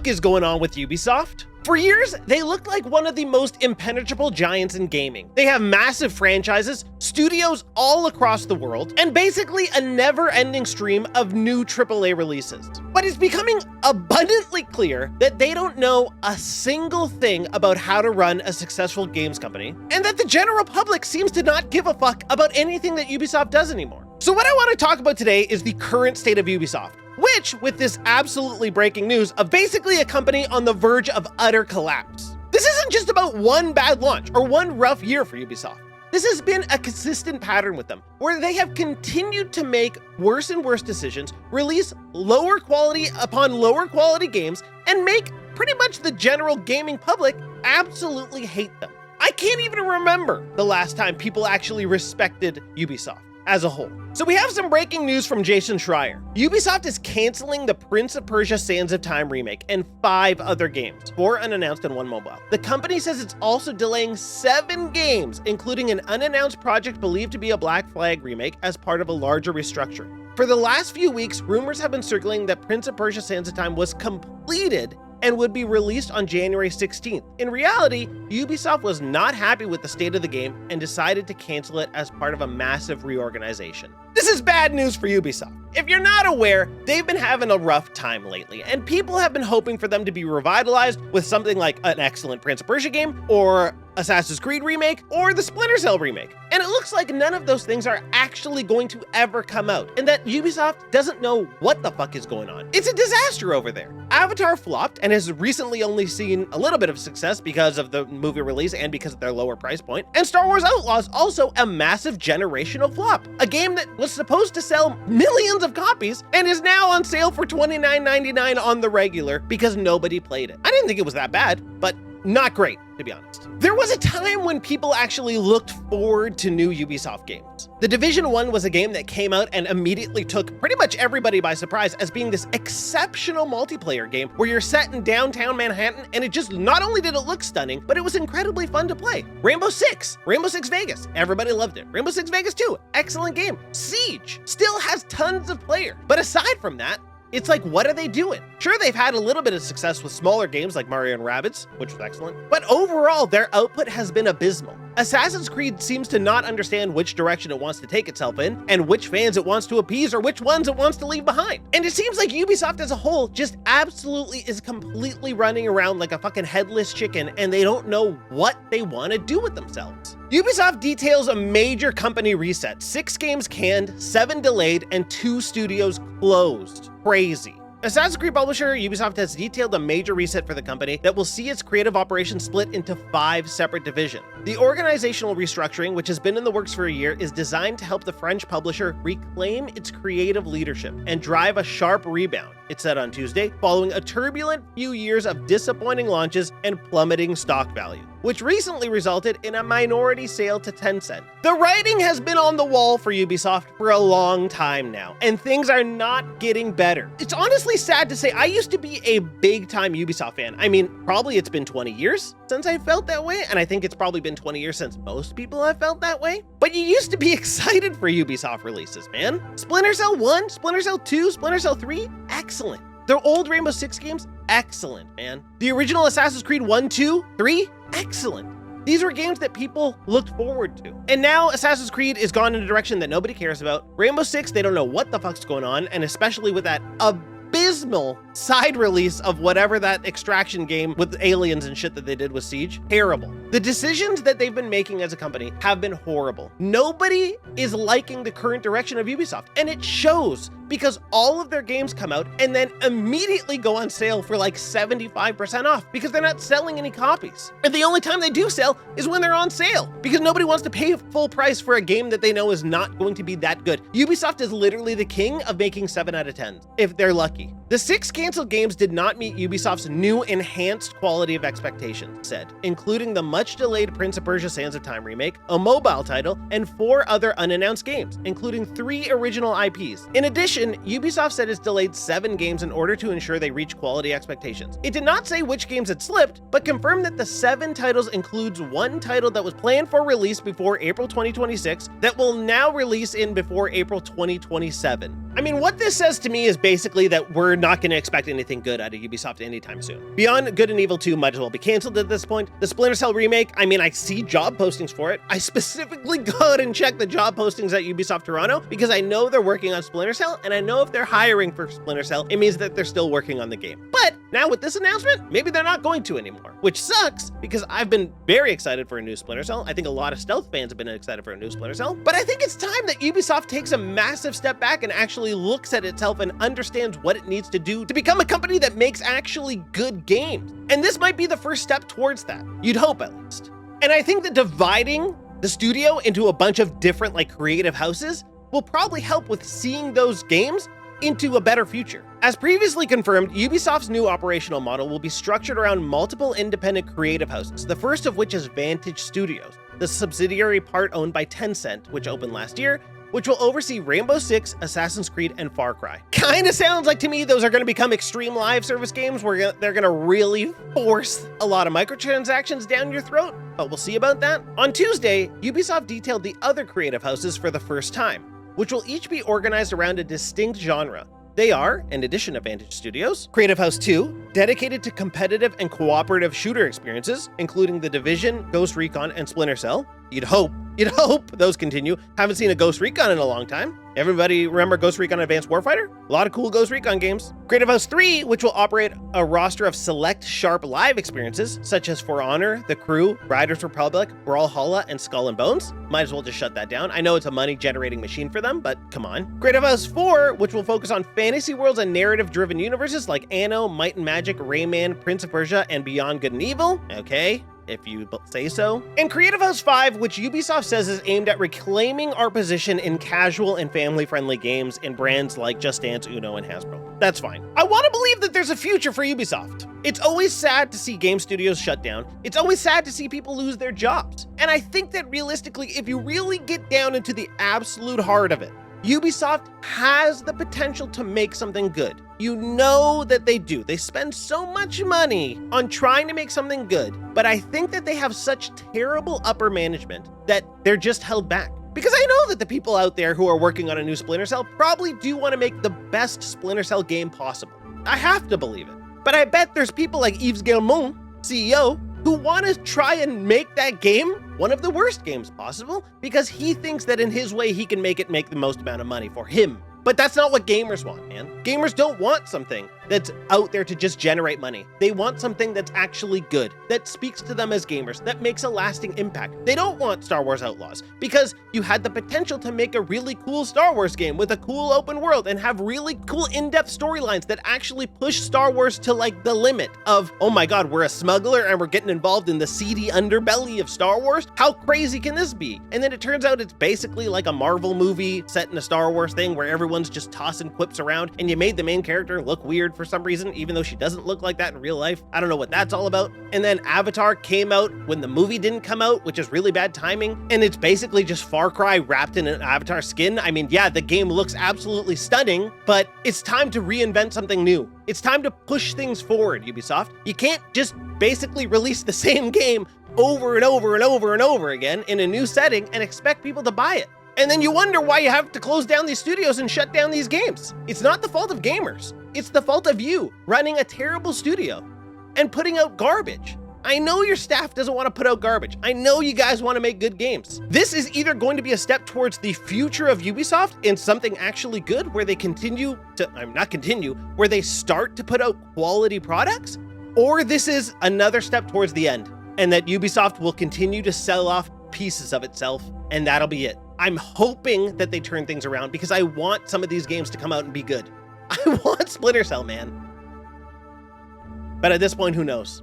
fuck is going on with Ubisoft? For years, they looked like one of the most impenetrable giants in gaming. They have massive franchises, studios all across the world, and basically a never-ending stream of new AAA releases. But it's becoming abundantly clear that they don't know a single thing about how to run a successful games company, and that the general public seems to not give a fuck about anything that Ubisoft does anymore. So what I want to talk about today is the current state of Ubisoft, which, with this absolutely breaking news of basically a company on the verge of utter collapse. This isn't just about one bad launch or one rough year for Ubisoft. This has been a consistent pattern with them, where they have continued to make worse and worse decisions, release lower quality upon lower quality games, and make pretty much the general gaming public absolutely hate them. I can't even remember the last time people actually respected Ubisoft as a whole. So we have some breaking news from Jason Schreier. Ubisoft is canceling the Prince of Persia Sands of Time remake and 5 other games, 4 unannounced and 1 mobile. The company says it's also delaying 7 games, including an unannounced project believed to be a Black Flag remake as part of a larger restructuring. For the last few weeks, rumors have been circling that Prince of Persia Sands of Time was completed and would be released on January 16th. In reality, Ubisoft was not happy with the state of the game and decided to cancel it as part of a massive reorganization. This is bad news for Ubisoft. If you're not aware, they've been having a rough time lately, and people have been hoping for them to be revitalized with something like an excellent Prince of Persia game, or Assassin's Creed remake, or the Splinter Cell remake. And it looks like none of those things are actually going to ever come out, and that Ubisoft doesn't know what the fuck is going on. It's a disaster over there. Avatar flopped and has recently only seen a little bit of success because of the movie release and because of their lower price point. And Star Wars Outlaws also a massive generational flop. A game that was supposed to sell millions of copies and is now on sale for $29.99 on the regular because nobody played it. I didn't think it was that bad, but not great, to be honest. There was a time when people actually looked forward to new Ubisoft games. The Division 1 was a game that came out and immediately took pretty much everybody by surprise as being this exceptional multiplayer game where you're set in downtown Manhattan, and it just not only did it look stunning, but it was incredibly fun to play. Rainbow Six Vegas, everybody loved it. Rainbow Six Vegas 2, excellent game. Siege still has tons of players, but aside from that, it's like, what are they doing? Sure, they've had a little bit of success with smaller games like Mario and Rabbids, which was excellent, but overall, their output has been abysmal. Assassin's Creed seems to not understand which direction it wants to take itself in, and which fans it wants to appease or which ones it wants to leave behind. And it seems like Ubisoft as a whole just absolutely is completely running around like a fucking headless chicken, and they don't know what they want to do with themselves. Ubisoft details a major company reset. 6 games canned, 7 delayed, and 2 studios closed. Crazy. Assassin's Creed publisher Ubisoft has detailed a major reset for the company that will see its creative operations split into 5 separate divisions. The organizational restructuring, which has been in the works for a year, is designed to help the French publisher reclaim its creative leadership and drive a sharp rebound, it said on Tuesday, following a turbulent few years of disappointing launches and plummeting stock value, which recently resulted in a minority sale to Tencent. The writing has been on the wall for Ubisoft for a long time now, and things are not getting better. It's honestly sad to say I used to be a big-time Ubisoft fan. I mean, probably it's been 20 years since I felt that way, and I think it's probably been 20 years since most people have felt that way. But you used to be excited for Ubisoft releases, man. Splinter Cell 1, Splinter Cell 2, Splinter Cell 3, excellent. Their old Rainbow Six games, excellent, man. The original Assassin's Creed 1, 2, 3, excellent. These were games that people looked forward to. And now Assassin's Creed is gone in a direction that nobody cares about. Rainbow Six, they don't know what the fuck's going on, and especially with that abysmal side release of whatever that extraction game with aliens and shit that they did with Siege. Terrible. The decisions that they've been making as a company have been horrible. Nobody is liking the current direction of Ubisoft, and it shows because all of their games come out and then immediately go on sale for like 75% off because they're not selling any copies. And the only time they do sell is when they're on sale because nobody wants to pay full price for a game that they know is not going to be that good. Ubisoft is literally the king of making 7 out of 10, if they're lucky. The 6 canceled games did not meet Ubisoft's new enhanced quality of expectations, said, including the much delayed Prince of Persia Sands of Time remake, a mobile title, and 4 other unannounced games, including 3 original IPs. In addition, addition, Ubisoft said it's delayed 7 games in order to ensure they reach quality expectations. It did not say which games had slipped, but confirmed that the 7 titles includes 1 title that was planned for release before April 2026 that will now release in before April 2027. I mean, what this says to me is basically that we're not going to expect anything good out of Ubisoft anytime soon. Beyond Good and Evil 2 might as well be canceled at this point. The Splinter Cell remake, I mean, I see job postings for it. I specifically go out and check the job postings at Ubisoft Toronto because I know they're working on Splinter Cell, and I know if they're hiring for Splinter Cell, it means that they're still working on the game. But now with this announcement, maybe they're not going to anymore, which sucks because I've been very excited for a new Splinter Cell. I think a lot of stealth fans have been excited for a new Splinter Cell, but I think it's time that Ubisoft takes a massive step back and actually looks at itself and understands what it needs to do to become a company that makes actually good games. And this might be the first step towards that. You'd hope, at least. And I think that dividing the studio into a bunch of different creative houses will probably help with seeing those games into a better future. As previously confirmed, Ubisoft's new operational model will be structured around multiple independent creative houses, the first of which is Vantage Studios, the subsidiary part owned by Tencent, which opened last year, which will oversee Rainbow Six, Assassin's Creed, and Far Cry. Kinda sounds like to me those are gonna become extreme live service games where they're gonna really force a lot of microtransactions down your throat, but we'll see about that. On Tuesday, Ubisoft detailed the other creative houses for the first time, which will each be organized around a distinct genre. They are, in addition to Vantage Studios, Creative House 2, dedicated to competitive and cooperative shooter experiences, including The Division, Ghost Recon, and Splinter Cell. You'd hope those continue. Haven't seen a Ghost Recon in a long time. Everybody remember Ghost Recon Advanced Warfighter? A lot of cool Ghost Recon games. Creative House 3, which will operate a roster of select sharp live experiences, such as For Honor, The Crew, Riders Republic, Brawlhalla, and Skull and Bones. Might as well just shut that down. I know it's a money-generating machine for them, but come on. Creative House 4, which will focus on fantasy worlds and narrative-driven universes like Anno, Might and Magic, Rayman, Prince of Persia, and Beyond Good and Evil. Okay, if you say so. And Creative House 5, which Ubisoft says is aimed at reclaiming our position in casual and family-friendly games in brands like Just Dance, Uno, and Hasbro. That's fine. I want to believe that there's a future for Ubisoft. It's always sad to see game studios shut down. It's always sad to see people lose their jobs. And I think that realistically, if you really get down into the absolute heart of it, Ubisoft has the potential to make something good. You know that they do. They spend so much money on trying to make something good, but I think that they have such terrible upper management that they're just held back. Because I know that the people out there who are working on a new Splinter Cell probably do want to make the best Splinter Cell game possible. I have to believe it. But I bet there's people like Yves Guillemot, CEO, who want to try and make that game one of the worst games possible because he thinks that in his way he can make the most amount of money for him. But that's not what gamers want, man. Gamers don't want something that's out there to just generate money. They want something that's actually good, that speaks to them as gamers, that makes a lasting impact. They don't want Star Wars Outlaws because you had the potential to make a really cool Star Wars game with a cool open world and have really cool in-depth storylines that actually push Star Wars to the limit of, oh my God, we're a smuggler and we're getting involved in the seedy underbelly of Star Wars. How crazy can this be? And then it turns out it's basically like a Marvel movie set in a Star Wars thing where everyone's just tossing quips around and you made the main character look weird for some reason, even though she doesn't look like that in real life. I don't know what that's all about. And then Avatar came out when the movie didn't come out, which is really bad timing. And it's basically just Far Cry wrapped in an Avatar skin. I mean, yeah, the game looks absolutely stunning, but it's time to reinvent something new. It's time to push things forward, Ubisoft. You can't just basically release the same game over and over and over and over again in a new setting and expect people to buy it. And then you wonder why you have to close down these studios and shut down these games. It's not the fault of gamers. It's the fault of you running a terrible studio and putting out garbage. I know your staff doesn't want to put out garbage. I know you guys want to make good games. This is either going to be a step towards the future of Ubisoft in something actually good where they where they start to put out quality products, or this is another step towards the end and that Ubisoft will continue to sell off pieces of itself and that'll be it. I'm hoping that they turn things around because I want some of these games to come out and be good. I want Splinter Cell, man. But at this point, who knows?